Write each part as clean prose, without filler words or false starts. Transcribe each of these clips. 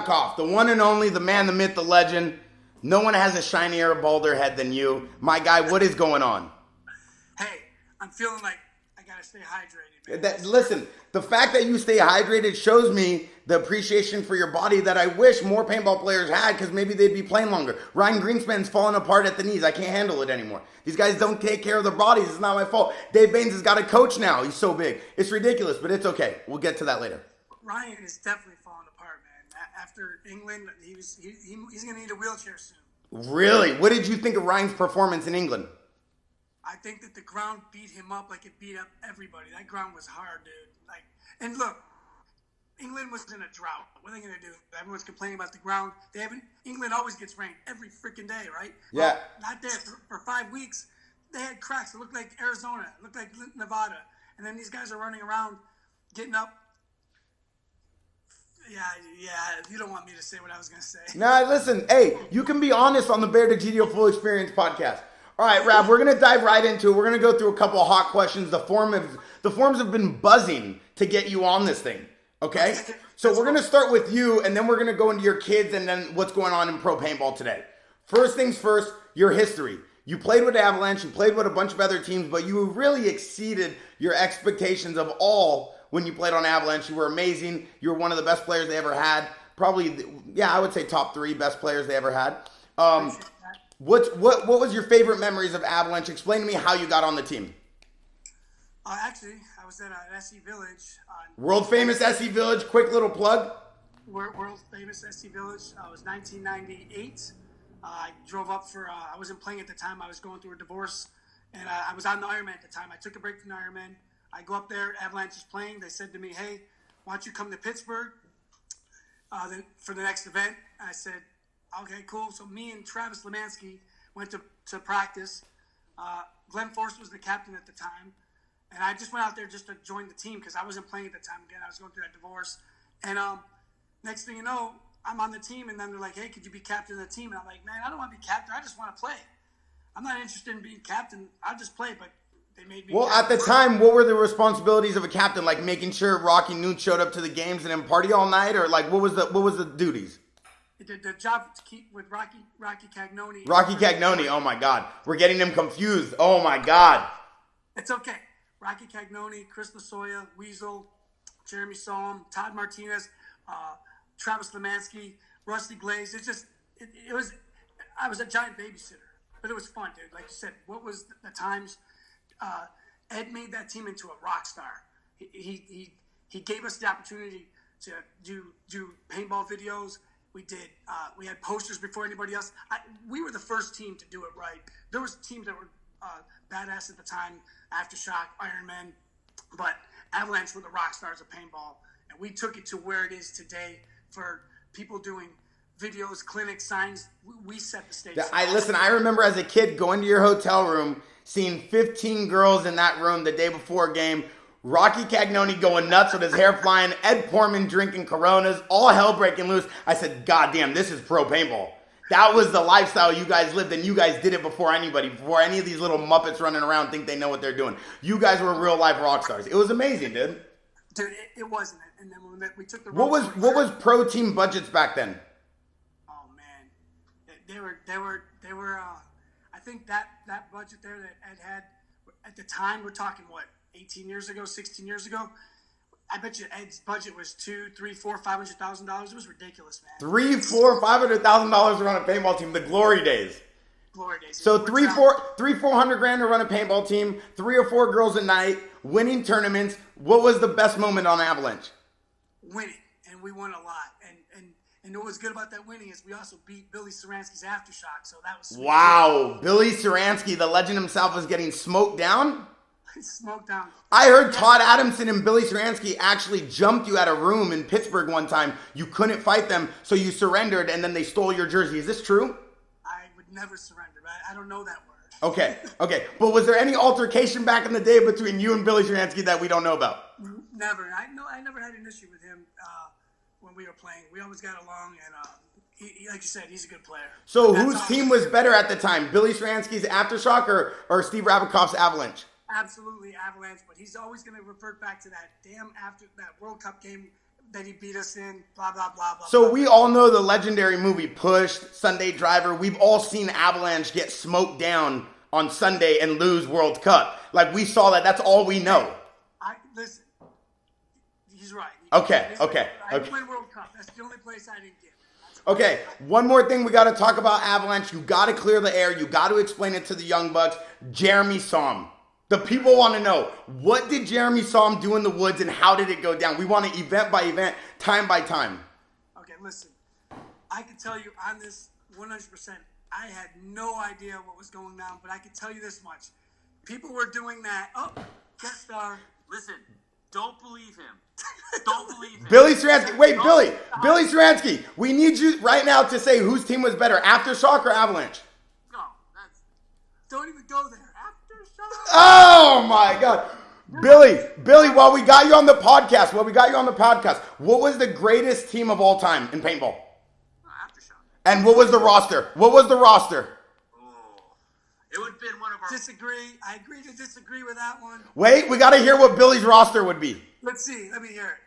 Rabackoff, the one and only, the man, the myth, the legend. No one has a shinier, balder head than you. My guy, what is going on? Hey, I'm feeling like I gotta stay hydrated, man. Listen, the fact that you stay hydrated shows me the appreciation for your body that I wish more paintball players had, because maybe they'd be playing longer. Ryan Greenspan's falling apart at the knees. I can't handle it anymore. These guys don't take care of their bodies. It's not my fault. Dave Baines has got a coach now. He's so big. It's ridiculous, but it's okay. We'll get to that later. Ryan is definitely falling apart, man. After England, he's going to need a wheelchair soon. Really? What did you think of Ryan's performance in England? I think that the ground beat him up like it beat up everybody. That ground was hard, dude. And look, England was in a drought. What are they going to do? Everyone's complaining about the ground. England always gets rain every freaking day, right? Yeah. Well, not there for 5 weeks. They had cracks. It looked like Arizona. It looked like Nevada. And then these guys are running around, getting up. Yeah, you don't want me to say what I was going to say. No, listen, hey, you can be honest on the Degidio Full Experience Podcast. All right, Rab, we're going to dive right into it. We're going to go through a couple of hot questions. The forums have been buzzing to get you on this thing, okay? So we're going to start with you, and then we're going to go into your kids and then what's going on in pro paintball today. First things first, your history. You played with Avalanche, you played with a bunch of other teams, but you really exceeded your expectations of all when you played on Avalanche. You were amazing. You were one of the best players they ever had. Probably, I would say top 3 best players they ever had. What was your favorite memories of Avalanche? Explain to me how you got on the team. Actually, I was at SC Village. World famous SC Village. Quick little plug. World famous SC Village. It was 1998. I drove up I wasn't playing at the time. I was going through a divorce, and I was on the Ironman at the time. I took a break from the Ironman. I go up there. Avalanche is playing. They said to me, "Hey, why don't you come to Pittsburgh for the next event?" I said, "Okay, cool." So me and Travis Lemansky went to practice. Glenn Forrest was the captain at the time. And I just went out there just to join the team because I wasn't playing at the time. Again, I was going through that divorce. And next thing you know, I'm on the team. And then they're like, "Hey, could you be captain of the team?" And I'm like, "Man, I don't want to be captain. I just want to play. I'm not interested in being captain. I'll just play." But they made me captain. At the time, what were the responsibilities of a captain? Like making sure Rocky Noon showed up to the games and then party all night? Or like what was the duties? The job to keep with Rocky Cagnoni. Rocky Cagnoni. Oh, my God. We're getting them confused. Oh, my God. It's okay. Rocky Cagnoni, Chris Lasoya, Weasel, Jeremy Solom, Todd Martinez, Travis Lemansky, Rusty Glaze. I was a giant babysitter, but it was fun, dude. Like you said, what was the times? Ed made that team into a rock star. He gave us the opportunity to do paintball videos. We had posters before anybody else. We were the first team to do it right. There was teams that were badass at the time, Aftershock, Iron Man, but Avalanche were the rock stars of paintball, and we took it to where it is today for people doing videos, clinics, signs. We set the stage. I remember as a kid going to your hotel room, seeing 15 girls in that room the day before a game, Rocky Cagnoni going nuts with his hair flying, Ed Portman drinking Coronas, all hell breaking loose. I said, "God damn, this is pro paintball." That was the lifestyle you guys lived, and you guys did it before anybody, before any of these little Muppets running around think they know what they're doing. You guys were real life rock stars. It was amazing, dude. Dude, it wasn't. And then when we took the what was pro team budgets back then? Oh man, they were. I think that budget there that Ed had at the time, we're talking what, 18 years ago, 16 years ago. I bet you Ed's budget was $200,000, $300,000, $400,000, $500,000. It was ridiculous, man. $300,000, $500,000 to run a paintball team. The glory days. Glory days. So $400,000 to run a paintball team. 3 or 4 girls a night, winning tournaments. What was the best moment on Avalanche? Winning, and we won a lot. And what was good about that winning is we also beat Billy Ceranski's Aftershock. So that was sweet. Wow, Billy Ceranski, the legend himself, was getting smoked down. Smoked down. I heard Todd Adamson and Billy Ceranski actually jumped you at a room in Pittsburgh one time. You couldn't fight them, so you surrendered, and then they stole your jersey. Is this true? I would never surrender. I don't know that word. Okay. But was there any altercation back in the day between you and Billy Ceranski that we don't know about? Never. I never had an issue with him when we were playing. We always got along, and he, like you said, he's a good player. So whose team was better at the time? Billy Ceranski's Aftershock or Steve Rabackoff's Avalanche? Absolutely Avalanche, but he's always going to revert back to that damn that World Cup game that he beat us in, blah, blah, blah, blah. So we all know the legendary movie Pushed, Sunday Driver. We've all seen Avalanche get smoked down on Sunday and lose World Cup. Like, we saw that. That's all we know. Listen, he's right. Okay. I didn't win World Cup. That's the only place I didn't get. Okay, one more thing we got to talk about Avalanche. You got to clear the air. You got to explain it to the young bucks. Jeremy Somm. The people want to know, what did Jeremy Somm do in the woods and how did it go down? We want it event by event, time by time. Okay, listen. I can tell you on this 100%, I had no idea what was going on, but I can tell you this much. People were doing that. Oh, guest star. Listen, don't believe him. Don't believe him. Billy Ceranski. Wait, Billy Ceranski. We need you right now to say whose team was better, Aftershock or Avalanche? No, don't even go there. Aftershock. Oh my God. Billy, while we got you on the podcast, what was the greatest team of all time in paintball? Aftershock. And what was the roster? It would have been one of our... Disagree. I agree to disagree with that one. Wait, we got to hear what Billy's roster would be. Let's see. Let me hear it.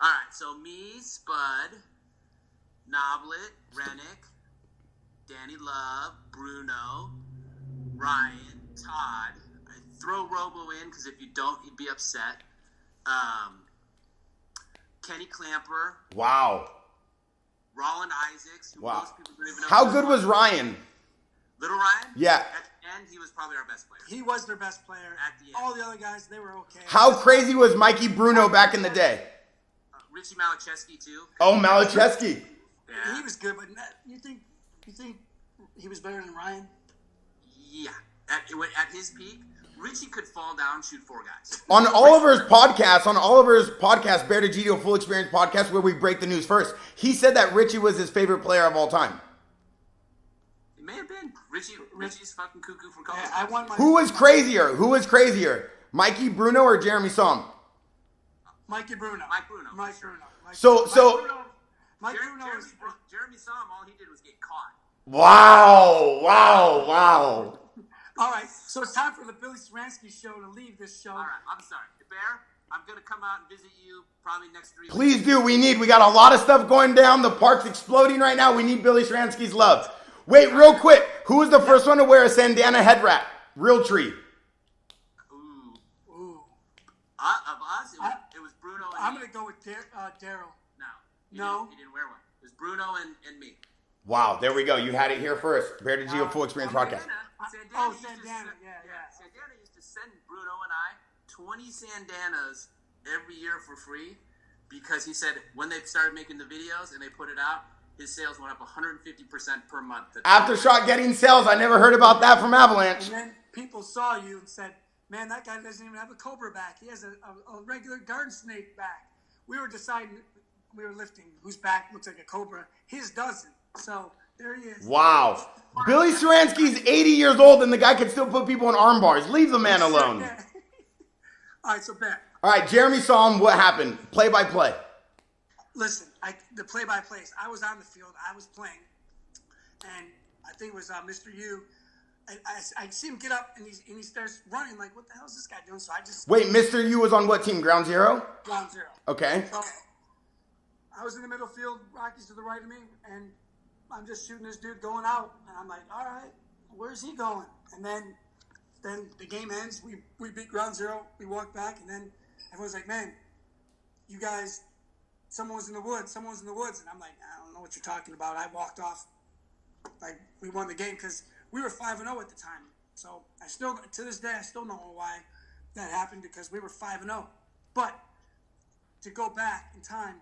All right, so me, Spud, Noblet, Rennick, Danny Love, Bruno, Ryan, Todd. I'd throw Robo in because if you don't, he'd be upset. Kenny Clamper. Wow. Roland Isaacs. Who Wow. most people don't even know. How good was Ryan? Little Ryan? Yeah. At the end, he was probably our best player. He was their best player. At the end. All the other guys, they were okay. How crazy was Mikey Bruno back in the day? Richie Malacheski, too. Oh, Malacheski. Yeah. He was good, but you think he was better than Ryan? Yeah. At his peak, Richie could fall down, shoot 4 guys. On Oliver's podcast, Bear Degidio Full Experience Podcast, where we break the news first, he said that Richie was his favorite player of all time. It may have been. Richie's fucking cuckoo for college. Yeah, I won my... Who was crazier? Mikey Bruno or Jeremy Somm? Mikey Bruno. Mike Bruno. Jeremy Somm, all he did was get caught. Wow. All right, so it's time for the Billy Ceranski show to leave this show. All right, I'm sorry. Bear, I'm going to come out and visit you probably next 3 weeks. Please do. We got a lot of stuff going down. The park's exploding right now. We need Billy Ceranski's love. Wait, real quick. Who was the first one to wear a Sandana head wrap? Real tree. Ooh. Of us, it was Bruno and I'm me. going to go with Daryl. No. He didn't wear one. It was Bruno and me. Wow, there we go. You had it here first. Bear Degidio Full Experience Podcast. Sandana. Sandana used to send Bruno and I 20 Sandanas every year for free because he said when they started making the videos and they put it out, his sales went up 150% per month. Aftershock getting sales. I never heard about that from Avalanche. And then people saw you and said, man, that guy doesn't even have a cobra back. He has a regular garden snake back. We were deciding, we were lifting whose back looks like a cobra. His doesn't. So there he is. Wow. Billy Ceranski's 80 years old and the guy can still put people in arm bars. Leave the man alone. All right, so back. All right, Jeremy Somm, what happened? Play-by-play. Listen, the play-by-plays. I was on the field. I was playing. And I think it was Mr. U. I see him get up, and he starts running. Like, what the hell is this guy doing? So I just... Wait, Mr. U was on what team? Ground Zero? Ground Zero. Okay. So I was in the middle field. Rocky's to the right of me, and I'm just shooting this dude going out. And I'm like, all right, where's he going? And then the game ends. We beat Ground Zero. We walk back, and then everyone's like, man, you guys... Someone was in the woods. And I'm like, I don't know what you're talking about. I walked off. Like, we won the game because we were 5-0 at the time. So I still, to this day, I still don't know why that happened because we were 5-0. But to go back in time,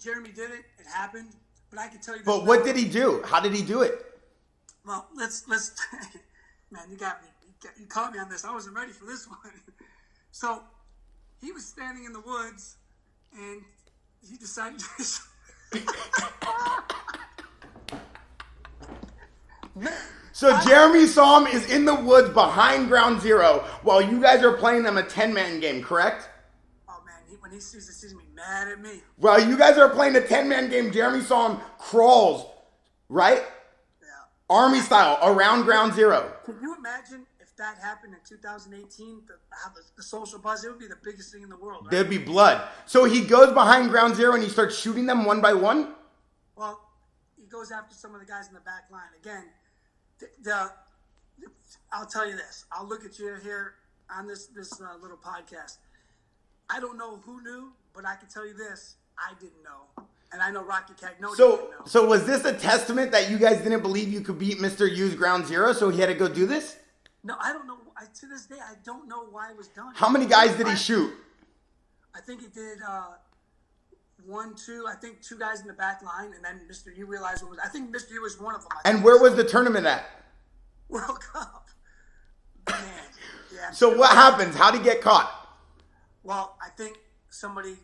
Jeremy did it. It happened. But I can tell you. But what did he do? How did he do it? Well, let's. Man, you got me. You caught me on this. I wasn't ready for this one. So he was standing in the woods, and he decided to... So Jeremy Somm is in the woods behind Ground Zero while you guys are playing them a 10-man game, correct? Oh, man, when he sees this, he's going to be mad at me. While you guys are playing a 10-man game, Jeremy Somm crawls, right? Yeah. Army style, around Ground Zero. Can you imagine if that happened in 2018, the social buzz, it would be the biggest thing in the world. Right? There'd be blood. So he goes behind ground zero and he starts shooting them one by one? Well, he goes after some of the guys in the back line. Again, I'll tell you this. I'll look at you here on this little podcast. I don't know who knew, but I can tell you this. I didn't know. And I know Rocky Cagnoni didn't know. So was this a testament that you guys didn't believe you could beat Mr. U's ground zero, so he had to go do this? No, I don't know. To this day, I don't know why it was done. How many guys did he shoot? I think he did 1, 2. I think 2 guys in the back line, and then Mr. U realized what was. I think Mr. U was one of them. And where was the tournament at? World Cup. Man, yeah. So what happens? How did he get caught? Well, I think somebody,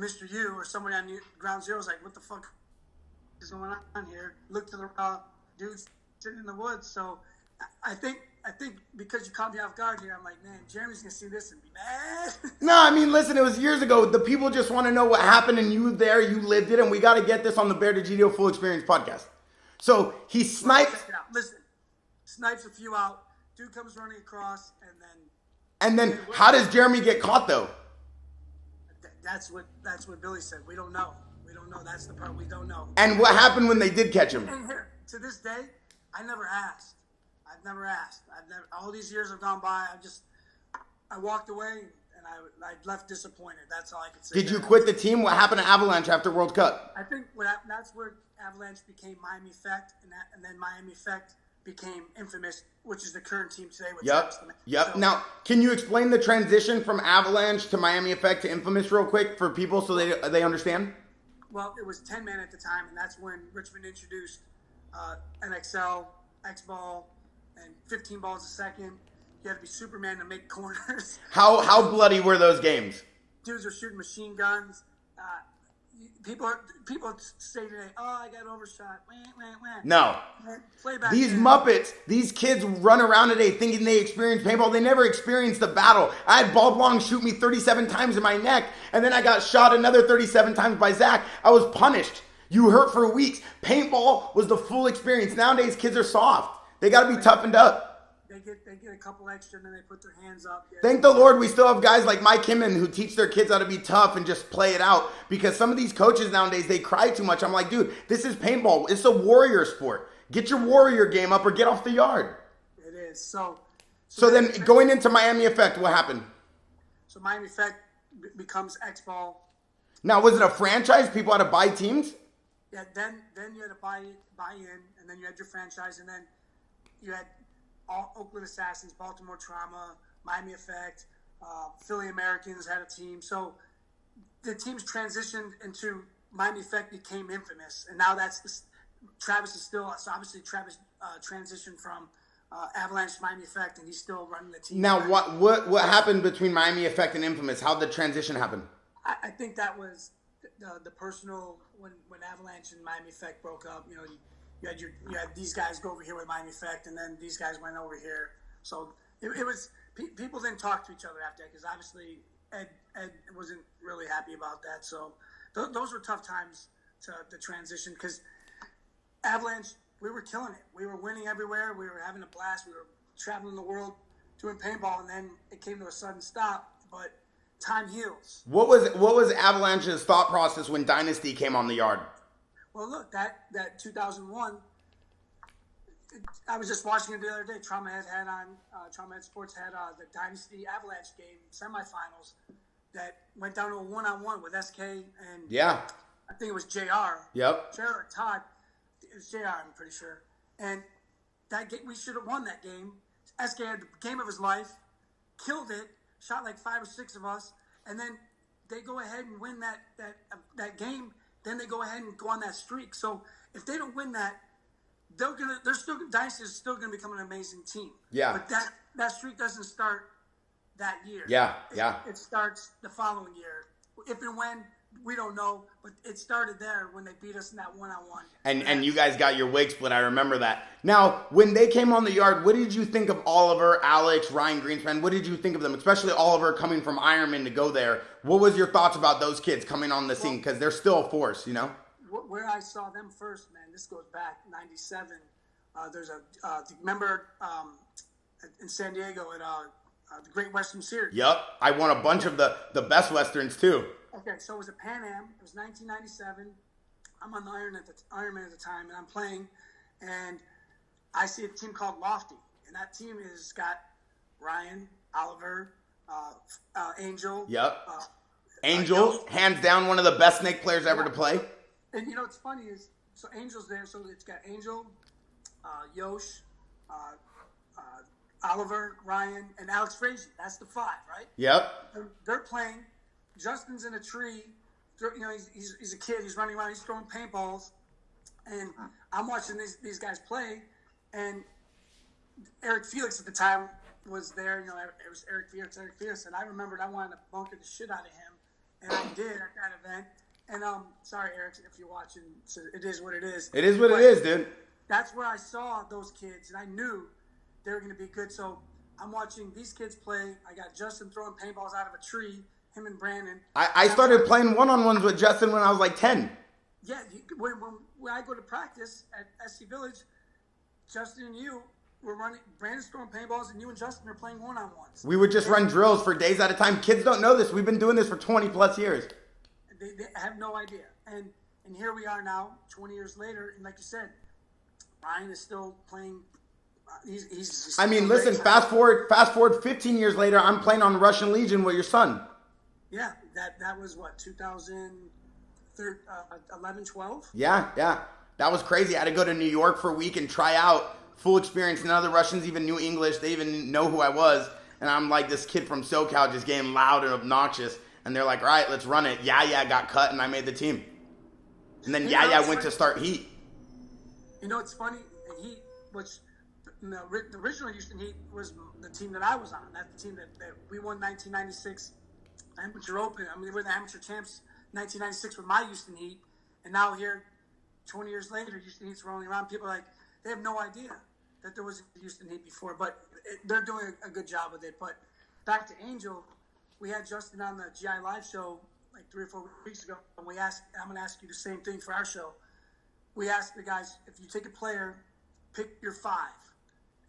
Mr. U or somebody on ground zero was like, "What the fuck is going on here?" Look to the dudes sitting in the woods. So I think because you caught me off guard here, I'm like, man, Jeremy's gonna see this and be mad. No, I mean, listen, it was years ago. The people just want to know what happened, and you lived it, and we got to get this on the Degidio Full Experience Podcast. So he snipes. Listen, snipes a few out. Dude comes running across, and then how does Jeremy get caught though? That's what Billy said. We don't know. That's the part we don't know. And what happened when they did catch him? And here, to this day, I never asked. All these years have gone by. I walked away and I left disappointed. That's all I could say. Did you quit the team? What happened to Avalanche after World Cup? I think that's where Avalanche became Miami Effect, and then Miami Effect became Infamous, which is the current team today. Yep. So, now, can you explain the transition from Avalanche to Miami Effect to Infamous real quick for people so they understand? Well, it was 10-man at the time, and that's when Richmond introduced NXL, X-Ball, and 15 balls a second. You had to be Superman to make corners. How bloody were those games? Dudes were shooting machine guns. People say today, "Oh, I got overshot." No. These Muppets, these kids run around today thinking they experienced paintball. They never experienced the battle. I had Bob Long shoot me 37 times in my neck, and then I got shot another 37 times by Zach. I was punished. You hurt for weeks. Paintball was the full experience. Nowadays, kids are soft. They got to be toughened up. They get a couple extra, and then they put their hands up. Yeah. Thank the Lord we still have guys like Mike Kimman who teach their kids how to be tough and just play it out. Because some of these coaches nowadays, they cry too much. I'm like, dude, this is paintball. It's a warrior sport. Get your warrior game up or get off the yard. It is. So then going into Miami Effect, what happened? So Miami Effect becomes X-Ball. Now, was it a franchise? People had to buy teams? Yeah, then you had to buy in, and then you had your franchise, and then you had Oakland Assassins, Baltimore Trauma, Miami Effect, Philly Americans had a team. So the teams transitioned into Miami Effect became Infamous, and now Travis is still. So obviously Travis transitioned from Avalanche to Miami Effect, and he's still running the team. Now what happened between Miami Effect and Infamous? How did the transition happen? I think that was the personal when Avalanche and Miami Effect broke up. You know. You had these guys go over here with Miami Effect, and then these guys went over here. So it was people didn't talk to each other after that because obviously Ed wasn't really happy about that. So those were tough times to transition because Avalanche, we were killing it. We were winning everywhere. We were having a blast. We were traveling the world doing paintball, and then it came to a sudden stop. But time heals. What was Avalanche's thought process when Dynasty came on the yard? Well, look, that 2001, I was just watching it the other day. Trauma Head Sports had the Dynasty Avalanche game semifinals that went down to a one-on-one with SK and I think it was JR. Yep. JR or Todd. It was JR, I'm pretty sure. And that game, we should have won that game. SK had the game of his life, killed it, shot like 5 or 6 of us, and then they go ahead and win that game. Then they go ahead and go on that streak. So if they don't win that, Dynasty is still gonna become an amazing team. Yeah. But that streak doesn't start that year. Yeah. It starts the following year. If and when, we don't know, but it started there when they beat us in that one-on-one. And you guys got your wig split. I remember that. Now, when they came on the yard, what did you think of Oliver, Alex, Ryan Greenspan? What did you think of them, especially Oliver coming from Ironman to go there? What was your thoughts about those kids coming on the scene? Because they're still a force, you know? Where I saw them first, man, this goes back 97. Remember in San Diego at the Great Western Series. Yep, I won a bunch of the best Westerns too. Okay, so it was a Pan Am. It was 1997. I'm on the Ironman at the time, and I'm playing, and I see a team called Lofty, and that team has got Ryan, Oliver, Angel. Yep. Angel, hands down, one of the best snake players ever to play. And you know what's funny is, so Angel's there, so it's got Angel, Yosh, Oliver, Ryan, and Alex Frazier. That's the 5, right? Yep. They're playing. Justin's in a tree. You know, he's a kid. He's running around. He's throwing paintballs, and I'm watching these guys play. And Eric Felix at the time was there. You know, it was Eric Felix, and I remembered I wanted to bunker the shit out of him, and I did at that event. And sorry, Eric, if you're watching, so it is what it is. It is what it is, dude. That's where I saw those kids, and I knew they were going to be good. So I'm watching these kids play. I got Justin throwing paintballs out of a tree, him and Brandon. I started playing one-on-ones with Justin when I was like 10. Yeah, when I go to practice at SC Village, Justin and you were running. Brandon's throwing paintballs, and you and Justin are playing one-on-ones. We would just run drills for days at a time. Kids don't know this. We've been doing this for 20-plus years. They have no idea. And here we are now, 20 years later, and like you said, Ryan is still playing. He's I mean, listen, fast forward 15 years later, I'm playing on Russian Legion with your son. Yeah, that was what, 2011, 12? Yeah. That was crazy. I had to go to New York for a week and try out Full Experience. None of the Russians even knew English. They even know who I was. And I'm like this kid from SoCal just getting loud and obnoxious. And they're like, all right, let's run it. Yeah, got cut, and I made the team. And then went to start Heat. You know, it's funny. Heat, which the original Houston Heat was the team that I was on. That's the team that we won 1996 Amateur Open. I mean, we were the amateur champs 1996 with my Houston Heat. And now here, 20 years later, Houston Heat's rolling around. People are like, they have no idea that there was a Houston Heat before. But they're doing a good job with it. But back to Angel, we had Justin on the GI Live show like 3 or 4 weeks ago. And I'm going to ask you the same thing for our show. We asked the guys, if you take a player, pick your 5.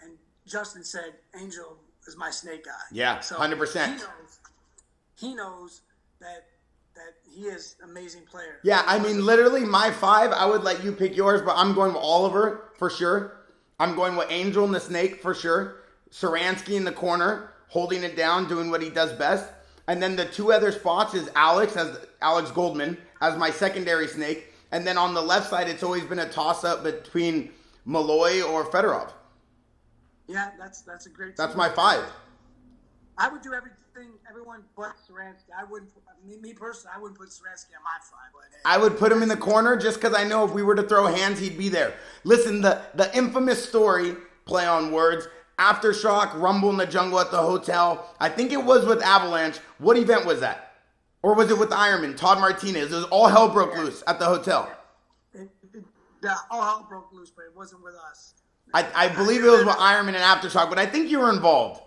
And Justin said, Angel is my snake guy. Yeah, so 100%. He knows that he is an amazing player. Yeah, I mean, literally my 5, I would let you pick yours, but I'm going with Oliver for sure. I'm going with Angel and the snake for sure. Ceranski in the corner, holding it down, doing what he does best. And then the 2 other spots is Alex Goldman as my secondary snake. And then on the left side, it's always been a toss-up between Malloy or Fedorov. Yeah, that's a great team. That's my 5. I would do everyone but Stransky. Me personally, I wouldn't put Stransky on my 5. But hey, I would put him in the corner just because I know if we were to throw hands, he'd be there. Listen, the infamous story, play on words, Aftershock, Rumble in the Jungle at the hotel. I think it was with Avalanche. What event was that? Or was it with Ironman, Todd Martinez? It was all hell broke loose at the hotel. All hell broke loose, but it wasn't with us. I believe it was with Ironman and Aftershock, but I think you were involved.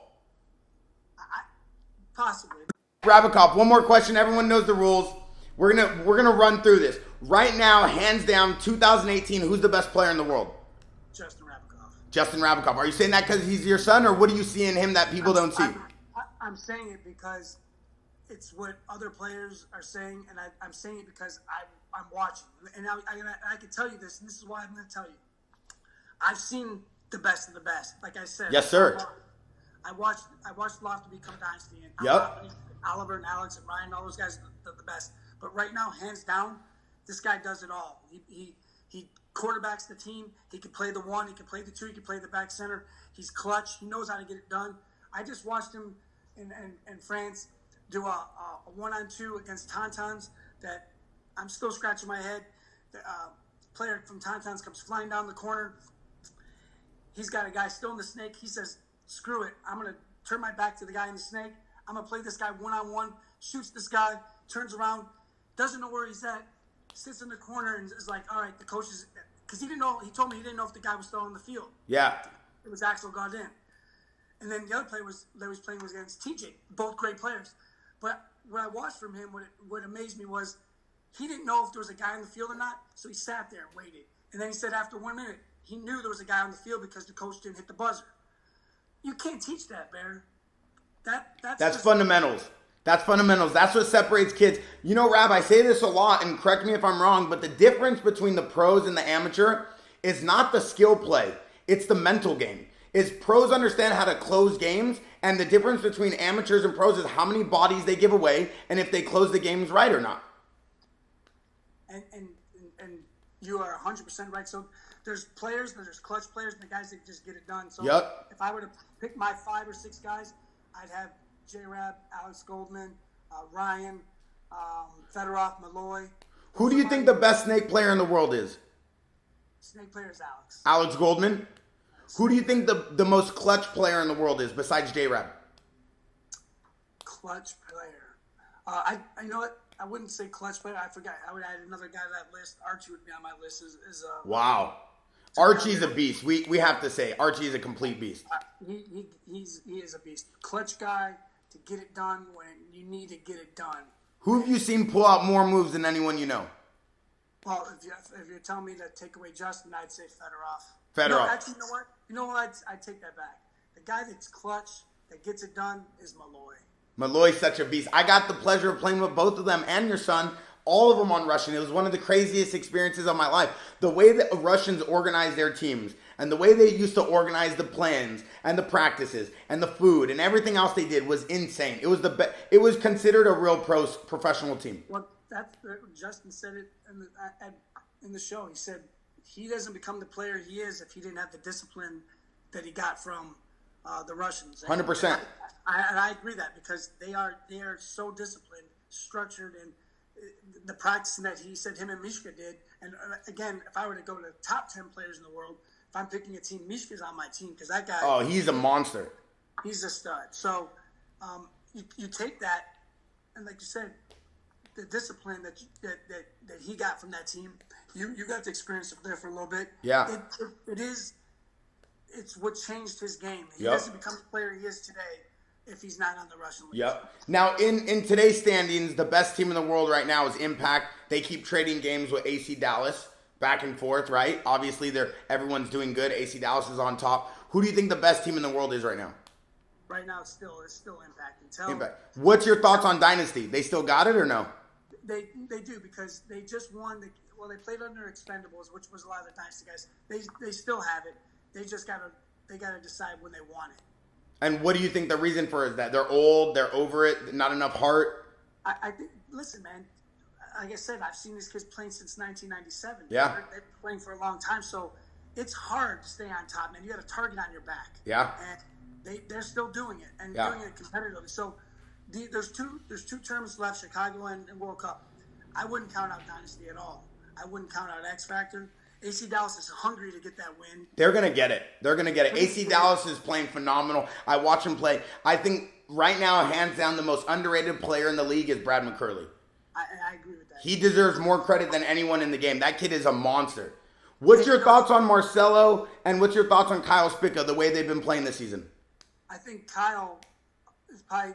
Possibly. Rabackoff, one more question. Everyone knows the rules. We're gonna run through this. Right now, hands down, 2018, who's the best player in the world? Justin Rabackoff. Are you saying that because he's your son, or what do you see in him that people don't see? I'm saying it because it's what other players are saying, and I'm saying it because I'm watching. And I can tell you this, and this is why I'm going to tell you. I've seen the best of the best. Like I said. Yes, sir. I watched Lofty become Dynasty, and yep. Oliver and Alex and Ryan, all those guys are the best. But right now, hands down, this guy does it all. He quarterbacks the team. He can play the 1. He can play the 2. He can play the back center. He's clutch. He knows how to get it done. I just watched him in France do a 1-on-2 against Tauntauns that I'm still scratching my head. The player from Tauntauns comes flying down the corner. He's got a guy still in the snake. He says, screw it. I'm going to turn my back to the guy in the snake. I'm going to play this guy 1-on-1, shoots this guy, turns around, doesn't know where he's at, sits in the corner and is like, all right, the coach is, because he told me he didn't know if the guy was still on the field. Yeah. It was Axel Godin. And then the other player that was playing was against TJ, both great players. But what I watched from him, what amazed me was he didn't know if there was a guy on the field or not, so he sat there and waited. And then he said after 1 minute, he knew there was a guy on the field because the coach didn't hit the buzzer. you can't teach that, Bear. That's fundamentals. That's fundamentals. That's what separates kids. You know, Rab, I say this a lot, and correct me if I'm wrong, but the difference between the pros and the amateur is not the skill play. It's the mental game. Is pros understand how to close games, and the difference between amateurs and pros is how many bodies they give away and if they close the games right or not. And you are 100% right. So there's players, there's clutch players, and the guys that just get it done. So if I were to pick my 5 or 6 guys, I'd have J-Rab, Alex Goldman, Ryan, Fedorov, Malloy. Who do you think the best snake player in the world is? Snake player is Alex. Alex Goldman? Who do you think the most clutch player in the world is besides J-Rab? Clutch player. I you know what? I wouldn't say clutch player. I forgot. I would add another guy to that list. Archie would be on my list. Wow. Archie's a beast. We have to say Archie's a complete beast. He is a beast. Clutch guy to get it done when you need to get it done. Who have you seen pull out more moves than anyone you know? Well, if you're telling me to take away Justin, I'd say Fedorov. Fedorov. No, actually, you know what? I'd take that back. The guy that's clutch, that gets it done, is Malloy. Malloy's such a beast. I got the pleasure of playing with both of them and your son, all of them on Russian. It was one of the craziest experiences of my life. The way that Russians organize their teams and the way they used to organize the plans and the practices and the food and everything else they did was insane. It was It was considered a real professional team. Well, Justin said it in the show. He said he doesn't become the player he is if he didn't have the discipline that he got from the Russians. 100%. And I agree that because they are so disciplined, structured, and the practicing that he said him and Mishka did. And again, if I were to go to the top 10 players in the world, if I'm picking a team, Mishka's on my team because that guy. Oh, he's a monster. He's a stud. So you take that, and like you said, the discipline that he got from that team, you got to experience it there for a little bit. Yeah. It's what changed his game. He doesn't become the player he is today if he's not on the Russian league. Yep. Now, in today's standings, the best team in the world right now is Impact. They keep trading games with AC Dallas back and forth, right? Obviously, everyone's doing good. AC Dallas is on top. Who do you think the best team in the world is right now? Right now, it's still Impact. Impact. What's your thoughts on Dynasty? They still got it or no? They do because they just won. They played under Expendables, which was a lot of the Dynasty guys. They still have it. They just gotta decide when they want it. And what do you think the reason for is that? They're old, they're over it, not enough heart? I think, listen, man, like I said, I've seen these kids playing since 1997. Yeah. They're playing for a long time, so it's hard to stay on top, man. You got a target on your back. Yeah. And they're still doing it, and doing it competitively. So there's two tournaments left, Chicago and World Cup. I wouldn't count out Dynasty at all. I wouldn't count out X Factor. AC Dallas is hungry to get that win. They're going to get it. AC Dallas is playing phenomenal. I watch him play. I think right now, hands down, the most underrated player in the league is Brad McCurley. I agree with that. He deserves more credit than anyone in the game. That kid is a monster. What's your thoughts on Marcelo and what's your thoughts on Kyle Spica, the way they've been playing this season? I think Kyle has probably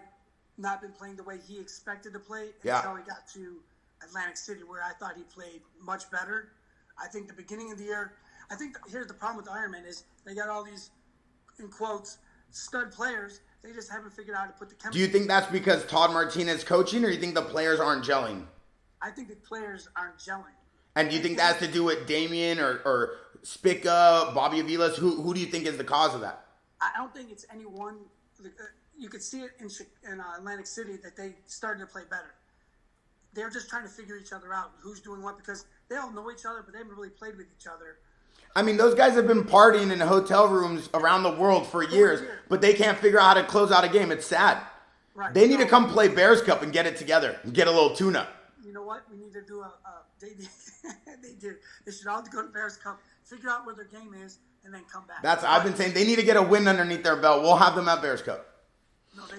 not been playing the way he expected to play until he got to Atlantic City, where I thought he played much better. I think the beginning of the year, here's the problem with the Ironman is they got all these, in quotes, stud players. They just haven't figured out how to put the chemistry. Do you think that's because Todd Martinez coaching, or do you think the players aren't gelling? I think the players aren't gelling. And do you think that has to do with Damien or Spica, Bobby Avilas? Who do you think is the cause of that? I don't think it's any one. You could see it in Atlantic City that they started to play better. They're just trying to figure each other out, who's doing what, because they all know each other, but they haven't really played with each other. I mean, those guys have been partying in hotel rooms around the world for years, but they can't figure out how to close out a game. It's sad. Right. They need to come play Bears Cup and get it together and get a little tune-up. You know what? We need to do they do. They should all go to Bears Cup, figure out where their game is, and then come back. I've been saying they need to get a win underneath their belt. We'll have them at Bears Cup.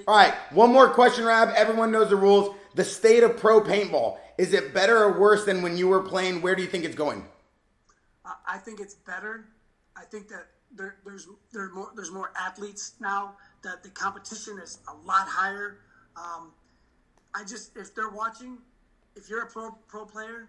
All right, one more question, Rab. Everyone knows the rules. The state of pro paintball, is it better or worse than when you were playing? Where do you think it's going? I think it's better. I think that there's more athletes now. That the competition is a lot higher. If they're watching, if you're a pro player,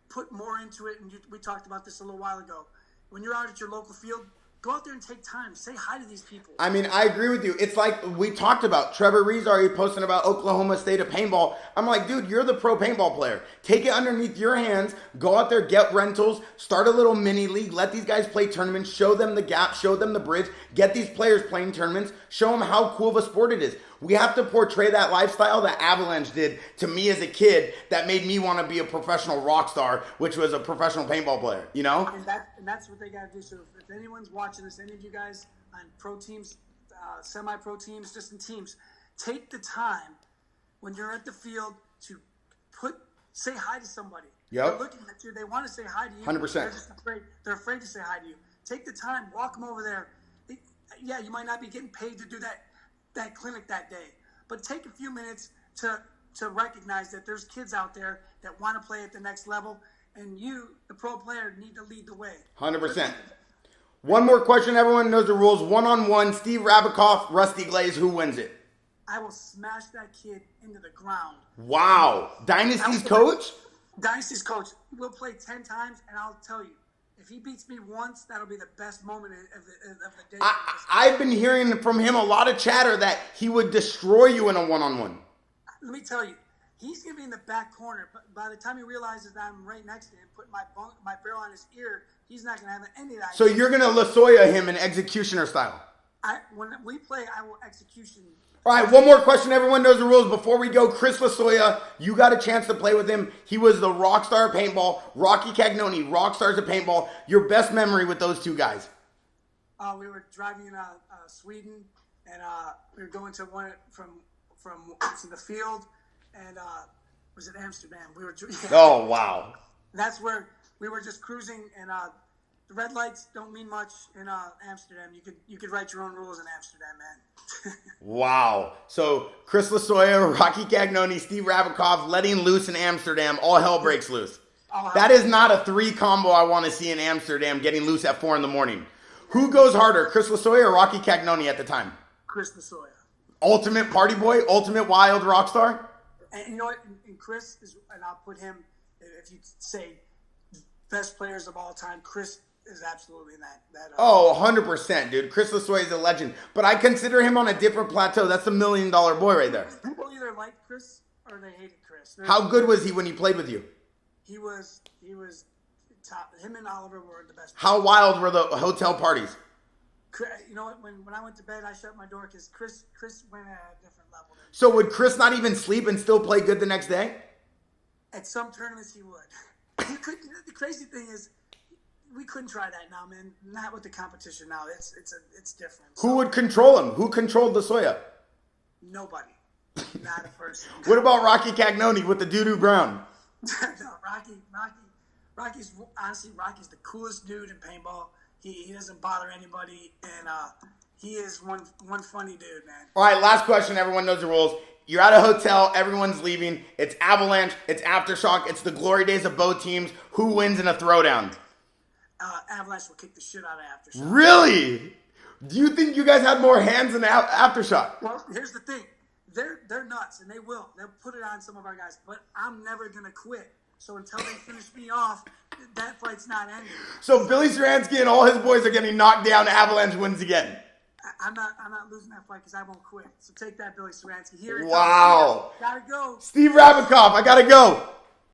put more into it. And we talked about this a little while ago. When you're out at your local field, Go out there and take time. Say hi to these people. I mean, I agree with you. It's like we talked about. Trevor Reeves already posting about Oklahoma State of paintball. I'm like, dude, you're the pro paintball player. Take it underneath your hands. Go out there, get rentals, start a little mini league. Let these guys play tournaments. Show them the gap. Show them the bridge. Get these players playing tournaments. Show them how cool of a sport it is. We have to portray that lifestyle that Avalanche did to me as a kid that made me want to be a professional rock star, which was a professional paintball player, you know? And that's what they got to do. So if anyone's watching this, any of you guys on pro teams, semi-pro teams, just in teams, take the time when you're at the field to say hi to somebody. Yep. They're looking at you. They want to say hi to you. 100%. They're just afraid. They're afraid to say hi to you. Take the time. Walk them over there. Yeah, you might not be getting paid to do that clinic that day, but take a few minutes to recognize that there's kids out there that want to play at the next level, and you, the pro player, need to lead the way. 100%. One more question. Everyone knows the rules. 1-on-1, Steve Rabackoff, Rusty Glaze. Who wins it? I will smash that kid into the ground. Wow. Dynasty's coach? Dynasty's coach. We'll play 10 times, and I'll tell you, if he beats me once, that'll be the best moment of the day. I've been hearing from him a lot of chatter that he would destroy you in a one-on-one. Let me tell you, he's going to be in the back corner. But by the time he realizes that I'm right next to him, putting my barrel on his ear, he's not going to have any of that. So you're going to Lasoya him in executioner style? When we play, I will execution. All right, one more question. Everyone knows the rules. Before we go, Chris Lasoya, you got a chance to play with him. He was the rock star of paintball. Rocky Cagnoni, rock stars of paintball. Your best memory with those two guys? We were driving in Sweden, and we were going to one from to the field, and was it Amsterdam? We were. Oh wow! That's where we were just cruising, and the red lights don't mean much in Amsterdam. You could write your own rules in Amsterdam, man. Wow. So Chris Lasoya, Rocky Cagnoni, Steve Rabackoff letting loose in Amsterdam. All hell breaks loose. That is not a 3 combo I want to see in Amsterdam, getting loose at 4 a.m. Who goes harder, Chris Lasoya or Rocky Cagnoni at the time? Chris Lasoya. Ultimate party boy, ultimate wild rock star? And you know what? And Chris is, and I'll put him, if you say best players of all time, Chris is absolutely in that. Oh, 100%, dude. Chris Lasoya is a legend. But I consider him on a different plateau. That's the $1 million boy right there. People either liked Chris or they hated Chris. How good was he when he played with you? He was top. Him and Oliver were the best. How wild were the hotel parties? You know what? When I went to bed, I shut my door because Chris went at a different level. So would Chris not even sleep and still play good the next day? At some tournaments, he would. The crazy thing is, we couldn't try that now, man. Not with the competition now. It's different. Who would control him? Who controlled Lasoya? Nobody. Not a person. What about Rocky Cagnoni with the doo-doo brown? No, Rocky's honestly, Rocky's the coolest dude in paintball. He doesn't bother anybody, and he is one funny dude, man. All right, last question. Everyone knows the rules. You're at a hotel. Everyone's leaving. It's Avalanche. It's Aftershock. It's the glory days of both teams. Who wins in a throwdown? Avalanche will kick the shit out of Aftershock. Really? Do you think you guys had more hands than Aftershock? Well, here's the thing. They're nuts, and they will. They'll put it on some of our guys, but I'm never going to quit. So until they finish me off, that fight's not ending. So Billy Ceranski and all his boys are getting knocked down. Avalanche wins again. I'm not losing that fight because I won't quit. So take that, Billy Ceranski. Here it wow. Gotta go. Steve Rabackoff, I gotta go.